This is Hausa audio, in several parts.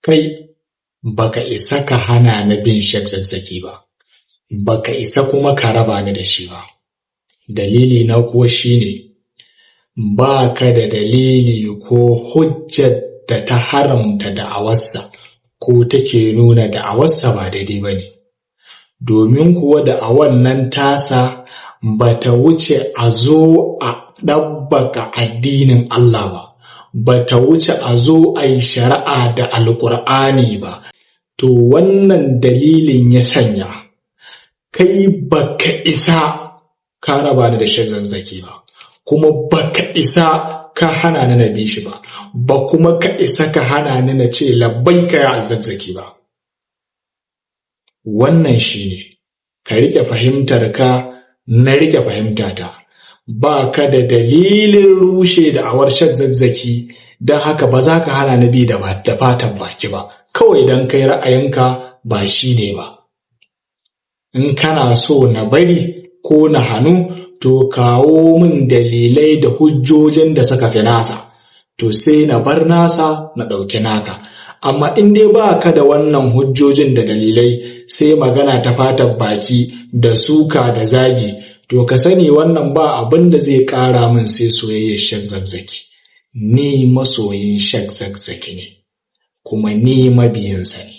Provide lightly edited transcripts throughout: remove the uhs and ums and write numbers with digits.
kai baka isa ka hana ni bin Sheikh Zakzaki ba, baka isa kuma ka raba ni da shi ba. Dalili na kuwa shine ba ka da dalili ko hujjar da ta haramta da'awarsa ko take nuna da'awarsa ba daidai ba ne. Domin kuwa da'awar nan tasa ba ta wuce a zo a ɗabbaka addinin Allah ba, ba ta wuce a zo a yi shari'a da Alƙur'ani ba. To wannan dalilin ya sanya kai baka isa ka raba ni da Sheikh Zakzaki ba, kuma baka isa ka hana ni na bi shi ba, ba kuma ka isa ka hana ni na ce labbaika ya Zakzaki ba. Wannan shine, ka rike fahimtar ka, na rike fahimtata. Ba ka da dalilin rushe da'awar Sheikh Zakzaki, don haka ba za ka hana ni bi da fatan baki ba, kawai don kai ra'ayinka ba shi ne ba. In kana so na bari ko na hannu, to kawo min dalilai da hujjojin da suka fi nasa, to sai na bar nasa na ɗauki naka. Amma in dai ba ka da wannan hujjojin da dalilai, sai magana ta fatan baki da suka da zagi, to ka sani wannan ba abin da zai ƙara min sai soyayyar Sheikh Zakzaki. Ni masoyin Sheikh Zakzaki ne, kuma ni mabiyinsa ne.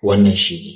Wannan shi ne.